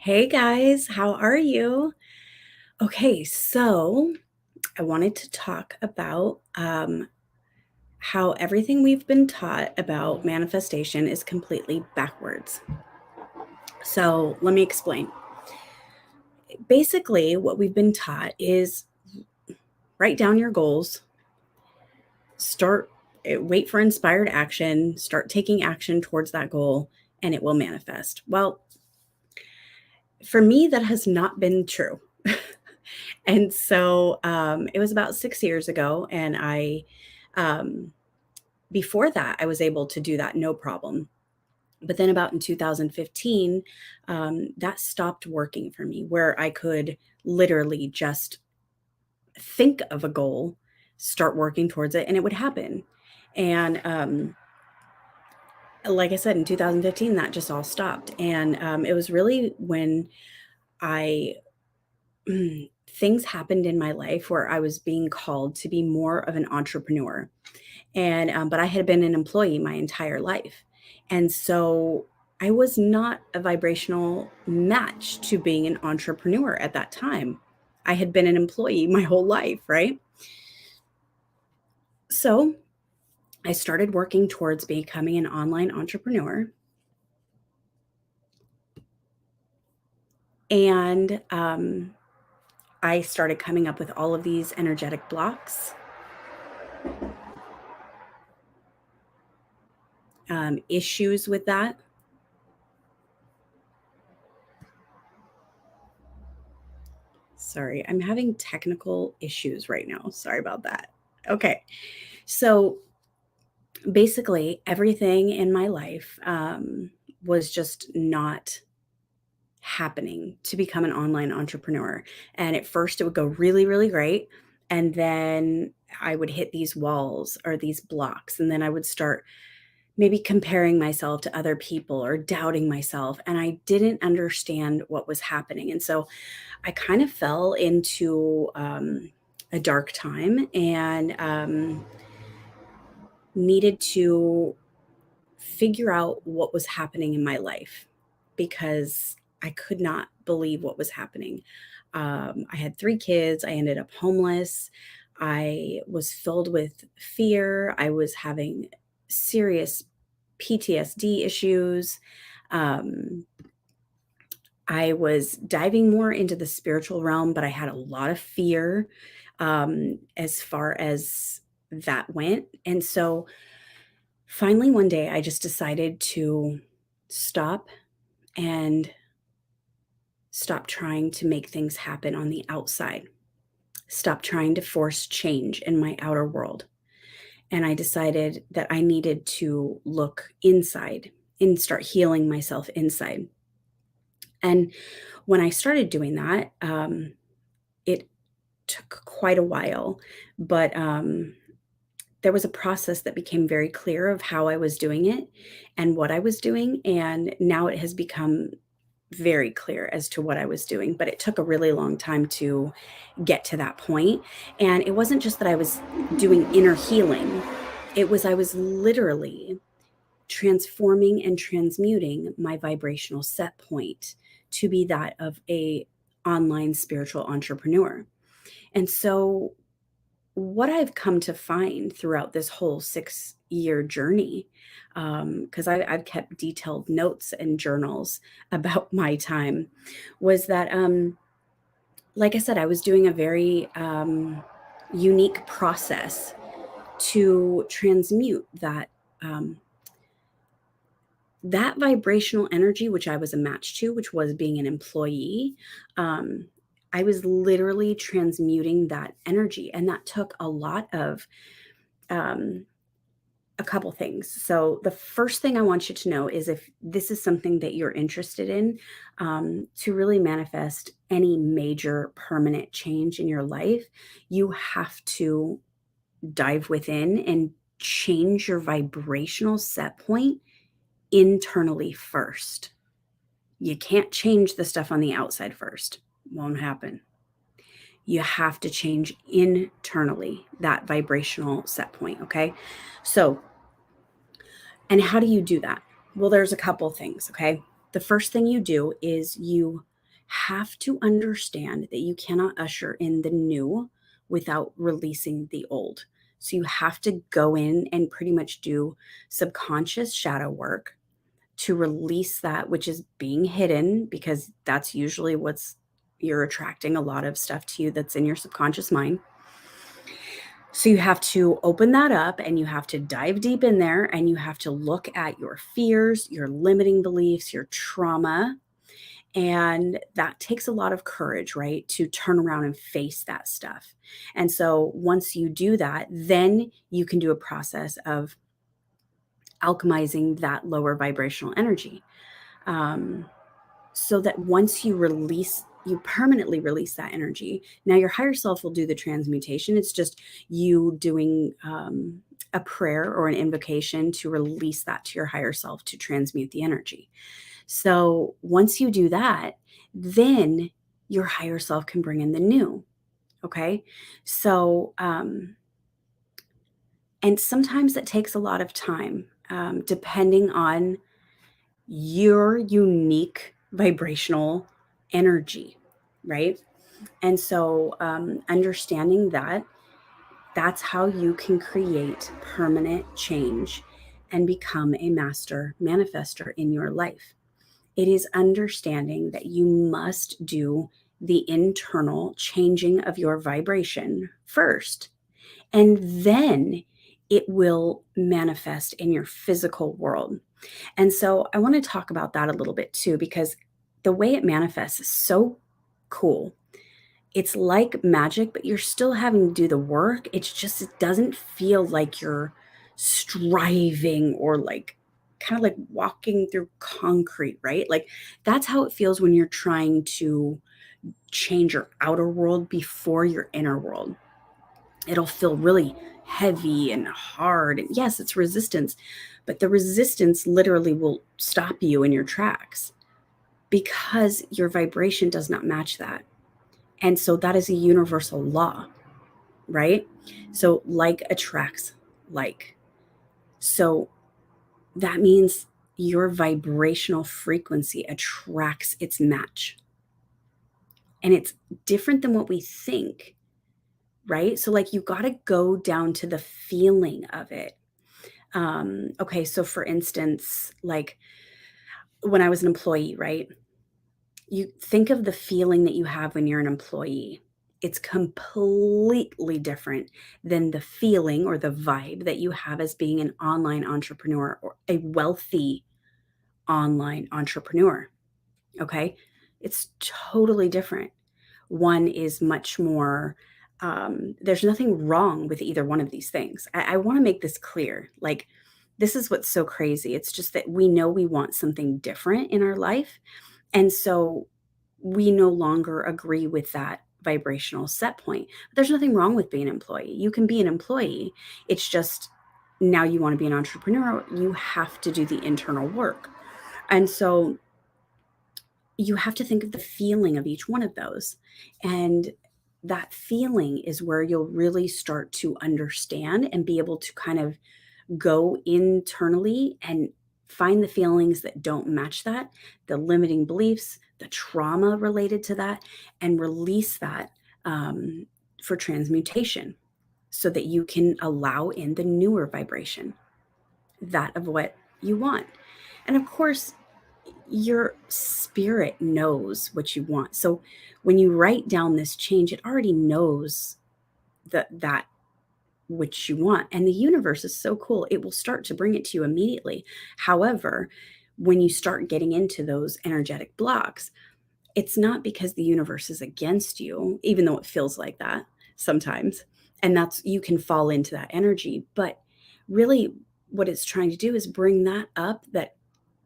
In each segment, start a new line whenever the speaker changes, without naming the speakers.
Hey guys, how are you? Okay, so I wanted to talk about how everything we've been taught about manifestation is completely backwards. So let me explain. Basically, what we've been taught is write down your goals, start, wait for inspired action, start taking action towards that goal, and it will manifest. Well, for me, that has not been true. And so it was about 6 years ago, and um, before that, I was able to do that no problem. But then, about in 2015, that stopped working for me, where I could literally just think of a goal, start working towards it, and it would happen. And like I said, in 2015, that just all stopped. And it was really when I things happened in my life where I was being called to be more of an entrepreneur. And but I had been an employee my entire life. And so I was not a vibrational match to being an entrepreneur at that time. I had been an employee my whole life, right? So I started working towards becoming an online entrepreneur. And I started coming up with all of these energetic blocks, issues with that. Sorry, I'm having technical issues right now. Sorry about that. Okay. So basically, everything in my life was just not happening to become an online entrepreneur. And at first, it would go really, really great. And then I would hit these walls or these blocks. And then I would start maybe comparing myself to other people or doubting myself. And I didn't understand what was happening. And so I kind of fell into a dark time and needed to figure out what was happening in my life because I could not believe what was happening. I had 3 kids. I ended up homeless. I was filled with fear. I was having serious PTSD issues. Um, I was diving more into the spiritual realm, but I had a lot of fear as far as that went. And so finally, one day, I just decided to stop and stop trying to make things happen on the outside, stop trying to force change in my outer world. And I decided that I needed to look inside and start healing myself inside. And when I started doing that, it took quite a while, but there was a process that became very clear of how I was doing it and what I was doing. And now it has become very clear as to what I was doing, but it took a really long time to get to that point. And it wasn't just that I was doing inner healing, it was I was literally transforming and transmuting my vibrational set point to be that of a online spiritual entrepreneur. And so what I've come to find throughout this whole 6-year journey, because I've kept detailed notes and journals about my time, was that, like I said, I was doing a very unique process to transmute um, that vibrational energy, which I was a match to, which was being an employee. Um, I was literally transmuting that energy, and that took a lot of um, a couple things. So, the first thing I want you to know is if this is something that you're interested in, to really manifest any major permanent change in your life, you have to dive within and change your vibrational set point internally first. You can't change the stuff on the outside first, won't happen. You have to change internally that vibrational set point, okay? So, and how do you do that? Well, there's a couple things, okay? The first thing you do is you have to understand that you cannot usher in the new without releasing the old. So you have to go in and pretty much do subconscious shadow work to release that which is being hidden, because that's usually what's you're attracting a lot of stuff to you that's in your subconscious mind. So you have to open that up and you have to dive deep in there and you have to look at your fears, your limiting beliefs, your trauma. And that takes a lot of courage, right? To turn around and face that stuff. And so once you do that, then you can do a process of alchemizing that lower vibrational energy. Um, so that once you permanently release that energy. Now your higher self will do the transmutation. It's just you doing a prayer or an invocation to release that to your higher self to transmute the energy. So once you do that, then your higher self can bring in the new. Okay. So, and sometimes it takes a lot of time, depending on your unique vibrational energy, right? And so, understanding that, that's how you can create permanent change and become a master manifester in your life. It is understanding that you must do the internal changing of your vibration first, and then it will manifest in your physical world. And so I want to talk about that a little bit too, because the way it manifests is so cool. It's like magic, but you're still having to do the work. It's just, it doesn't feel like you're striving or like kind of like walking through concrete, right? Like that's how it feels when you're trying to change your outer world before your inner world. It'll feel really heavy and hard. And yes, it's resistance, but the resistance literally will stop you in your tracks because your vibration does not match that. And so that is a universal law, right? So like attracts like. So that means your vibrational frequency attracts its match. And it's different than what we think, right? So like you got to go down to the feeling of it. Okay, so for instance, like when I was an employee, right? You think of the feeling that you have when you're an employee. It's completely different than the feeling or the vibe that you have as being an online entrepreneur or a wealthy online entrepreneur. Okay. It's totally different. One is much more, there's nothing wrong with either one of these things. I want to make this clear. Like, this is what's so crazy. It's just that we know we want something different in our life. And so we no longer agree with that vibrational set point. But there's nothing wrong with being an employee. You can be an employee. It's just now you want to be an entrepreneur, you have to do the internal work. And so you have to think of the feeling of each one of those. And that feeling is where you'll really start to understand and be able to kind of go internally and find the feelings that don't match that, the limiting beliefs, the trauma related to that, and release that for transmutation so that you can allow in the newer vibration, that of what you want. And of course, your spirit knows what you want. So when you write down this change, it already knows that which you want. And the universe is so cool. It will start to bring it to you immediately. However, when you start getting into those energetic blocks, it's not because the universe is against you, even though it feels like that sometimes. And that's, you can fall into that energy. But really, what it's trying to do is bring that up that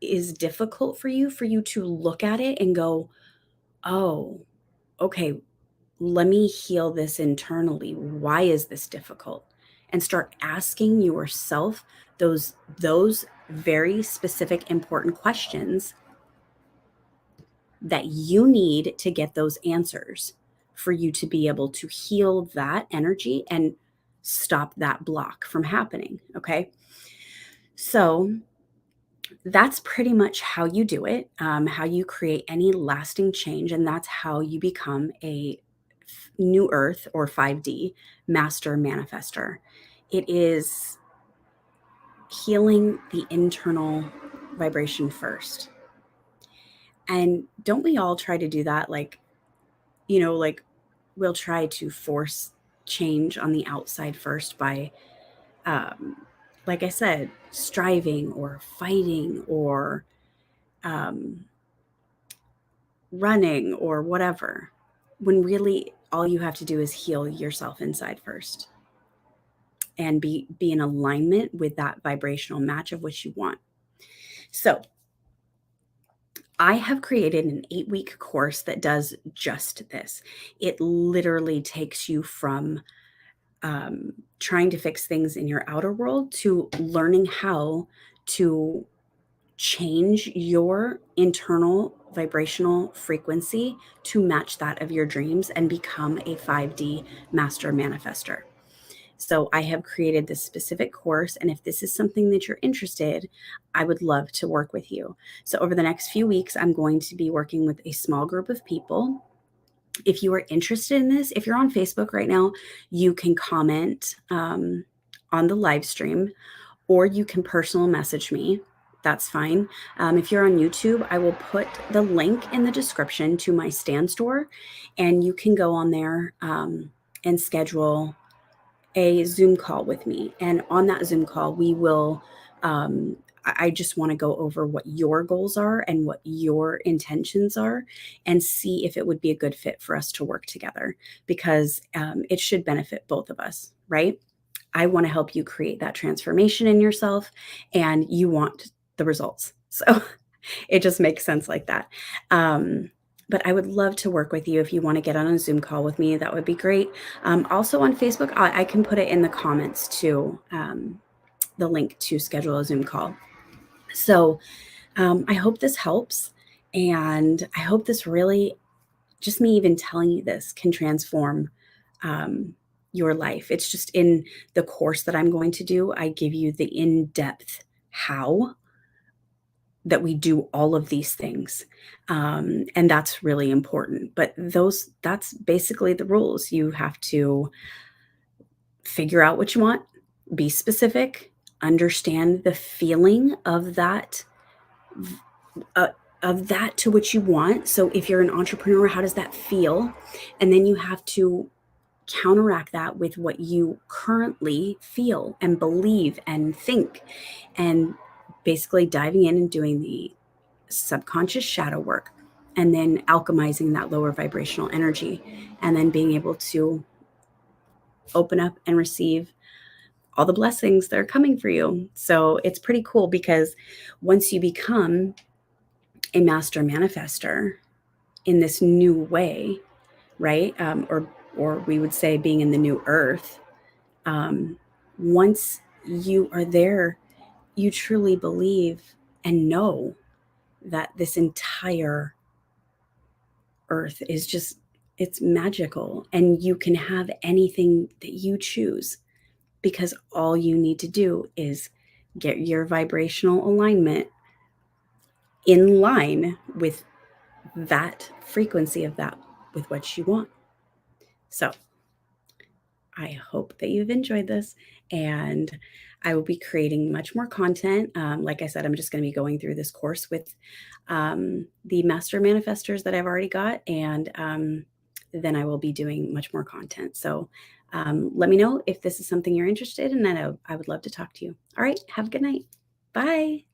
is difficult for you to look at it and go, oh, okay, let me heal this internally. Why is this difficult? And start asking yourself those very specific important questions that you need to get those answers for you to be able to heal that energy and stop that block from happening. Okay. So That's pretty much how you do it, how you create any lasting change, and that's how you become a new earth or 5D master manifester. It is healing the internal vibration first. And don't we all try to do that? Like we'll try to force change on the outside first by, um, like I said, striving or fighting or um, running or whatever, when really all you have to do is heal yourself inside first and be in alignment with that vibrational match of what you want. So I have created an 8-week course that does just this. It literally takes you from trying to fix things in your outer world to learning how to change your internal vibrational frequency to match that of your dreams and become a 5D master manifester. So I have created this specific course, and if this is something that you're interested, I would love to work with you. So over the next few weeks, I'm going to be working with a small group of people. If you are interested in this, if you're on Facebook right now, you can comment on the live stream, or you can personal message me. That's fine. If you're on YouTube, I will put the link in the description to my Stan Store, and you can go on there and schedule a Zoom call with me. And on that Zoom call, we will, I just want to go over what your goals are and what your intentions are and see if it would be a good fit for us to work together, because it should benefit both of us, right? I want to help you create that transformation in yourself, and you want the results. So it just makes sense like that. But I would love to work with you. If you want to get on a Zoom call with me, that would be great. Also on Facebook, I can put it in the comments too, the link to schedule a Zoom call. So I hope this helps. And I hope this really, just me even telling you this, can transform your life. It's just in the course that I'm going to do, I give you the in-depth how that we do all of these things. And that's really important. But that's basically the rules. You have to figure out what you want, be specific, understand the feeling uh, of that to what you want. So if you're an entrepreneur, how does that feel? And then you have to counteract that with what you currently feel and believe and think, and basically diving in and doing the subconscious shadow work, and then alchemizing that lower vibrational energy, and then being able to open up and receive all the blessings that are coming for you. So it's pretty cool, because once you become a master manifester in this new way, right? Or we would say being in the new earth. Once you are there, you truly believe and know that this entire earth is just, it's magical, and you can have anything that you choose, because all you need to do is get your vibrational alignment in line with that frequency of that, with what you want. So I hope that you've enjoyed this, and I will be creating much more content. Like I said, I'm just going to be going through this course with the master manifestors that I've already got, and then I will be doing much more content. So let me know if this is something you're interested in, and I would love to talk to you. All right, have a good night. Bye.